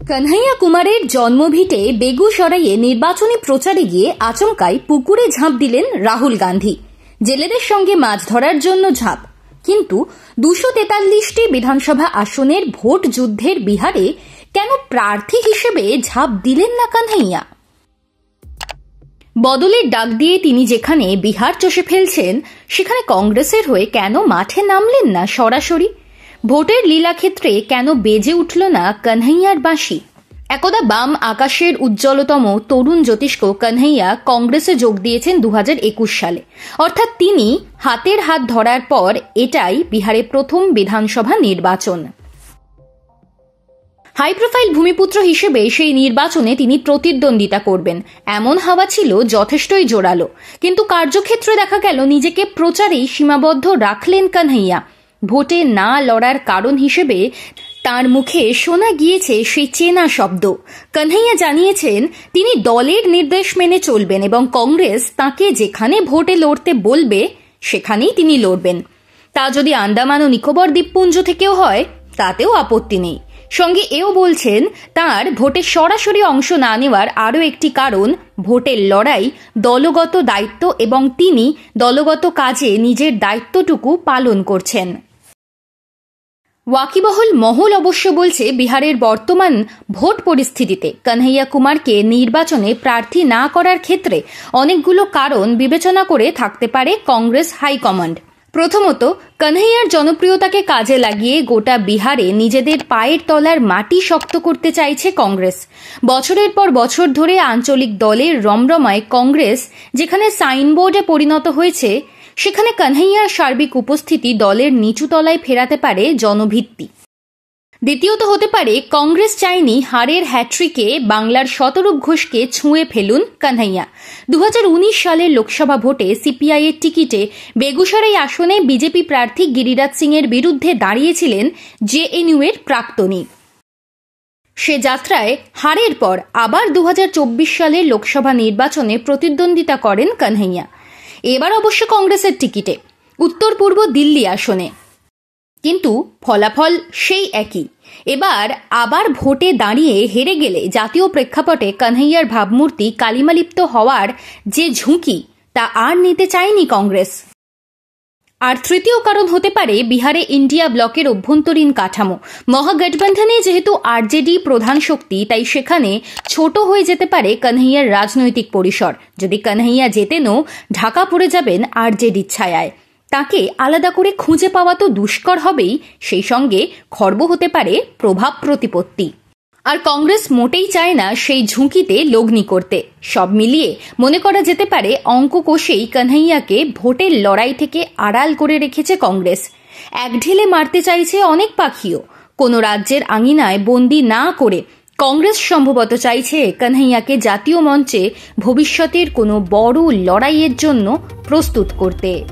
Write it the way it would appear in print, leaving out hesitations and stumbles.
কানহাইয়া কুমারের জন্মভিটে বেগুসরাইয়ে নির্বাচনী প্রচারে গিয়ে আচমকাই পুকুরে ঝাঁপ দিলেন রাহুল গান্ধী। জেলেদের সঙ্গে মাছ ধরার জন্য ঝাঁপ। কিন্তু 243টি বিধানসভা আসনের ভোট যুদ্ধের বিহারে কেন প্রার্থী হিসেবে ঝাঁপ দিলেন না কানহাইয়া? বদলের ডাক দিয়ে তিনি যেখানে বিহার চষে ফেলছেন, সেখানে কংগ্রেসের হয়ে কেন মাঠে নামলেন না সরাসরি? ভোটের লীলাক্ষেত্রে কেন বেজে উঠল না কানহাইয়ার বাঁশি? একদা বাম আকাশের উজ্জ্বলতম তরুণ জ্যোতিষ্ক কানহাইয়া কংগ্রেসে যোগ দিয়েছেন 2021 সালে। অর্থাৎ তিনি হাতের হাত ধরার পর এটাই বিহারে প্রথম বিধানসভা নির্বাচন। হাই প্রোফাইল ভূমিপুত্র হিসেবে সেই নির্বাচনে তিনি প্রতিদ্বন্দ্বিতা করবেন এমন হাওয়া ছিল যথেষ্টই জোরালো। কিন্তু কার্যক্ষেত্রে দেখা গেল নিজেকে প্রচারেই সীমাবদ্ধ রাখলেন কানহাইয়া। ভোটে না লড়ার কারণ হিসেবে তার মুখে শোনা গিয়েছে সেই চেনা শব্দ। কানহাইয়া জানিয়েছেন তিনি দলের নির্দেশ মেনে চলবেন এবং কংগ্রেস তাকে যেখানে ভোটে লড়তে বলবে সেখানেই তিনি লড়বেন। তা যদি আন্দামান ও নিকোবর দ্বীপপুঞ্জ থেকেও হয় তাতেও আপত্তি নেই। সঙ্গে এও বলছেন তার ভোটে সরাসরি অংশ না নেওয়ার আরও একটি কারণ ভোটের লড়াই দলগত দায়িত্ব এবং তিনি দলগত কাজে নিজের দায়িত্বটুকু পালন করছেন। ওয়াকিবহল মহল অবশ্য বলছে বিহারের বর্তমান ভোট পরিস্থিতিতে কানহাইয়া কুমারকে নির্বাচনে প্রার্থী না করার ক্ষেত্রে অনেকগুলো কারণ বিবেচনা করে থাকতে পারে কংগ্রেস হাইকমান্ড। প্রথমত, কানহাইয়ার জনপ্রিয়তাকে কাজে লাগিয়ে গোটা বিহারে নিজেদের পায়ের তলার মাটি শক্ত করতে চাইছে কংগ্রেস। বছরের পর বছর ধরে আঞ্চলিক দলের রমরমায় কংগ্রেস যেখানে সাইনবোর্ডে পরিণত হয়েছে, সেখানে কানহাইয়ার সার্বিক উপস্থিতি দলের নিচু তলায় ফেরাতে পারে জনভিত্তি। দ্বিতীয়ত হতে পারে কংগ্রেস চায়নি হারের হ্যাট্রিকে বাংলার শতরূপ ঘোষকে ছুঁয়ে ফেলুন কানহাইয়া। 2019 সালের লোকসভা ভোটে সিপিআই এর টিকিটে বেগুসরাই আসনে বিজেপি প্রার্থী গিরিরাজ সিং এর বিরুদ্ধে দাঁড়িয়েছিলেন জেএনইউ এর প্রাক্তনী। সে যাত্রায় হারের পর আবার 2024 সালের লোকসভা নির্বাচনে প্রতিদ্বন্দ্বিতা করেন কানহাইয়া। এবার অবশ্য কংগ্রেসের টিকিটে উত্তর পূর্ব দিল্লি আসনে। কিন্তু ফলাফল সেই একই। এবার আবার ভোটে দাঁড়িয়ে হেরে গেলে জাতীয় প্রেক্ষাপটে কানহাইয়ার ভাবমূর্তি কালিমালিপ্ত হওয়ার যে ঝুঁকি, তা আর নিতে চায়নি কংগ্রেস। আর তৃতীয় কারণ হতে পারে বিহারে ইন্ডিয়া ব্লকের অভ্যন্তরীণ কাঠামো। মহাগঠবন্ধনে যেহেতু আরজেডি প্রধান শক্তি, তাই সেখানে ছোট হয়ে যেতে পারে কানহাইয়ার রাজনৈতিক পরিসর। যদি কানহাইয়া জেতেনও ঢাকা পড়ে যাবেন আরজেডির ছায়ায়। তাকে আলাদা করে খুঁজে পাওয়া তো দুষ্কর হবেই, সেই সঙ্গে খর্ব হতে পারে প্রভাব প্রতিপত্তি। আর কংগ্রেস মোটেই চায় না সেই ঝুঁকিতে লগ্নি করতে। সব মিলিয়ে মনে করা যেতে পারে অঙ্ক কষেই কানহাইয়াকে ভোটের লড়াই থেকে আড়াল করে রেখেছে কংগ্রেস। এক ঢিলে মারতে চাইছে অনেক পাখিও। কোনো রাজ্যের আঙিনায় বন্দি না করে কংগ্রেস সম্ভবত চাইছে কানহাইয়াকে জাতীয় মঞ্চে ভবিষ্যতের কোনো বড় লড়াইয়ের জন্য প্রস্তুত করতে।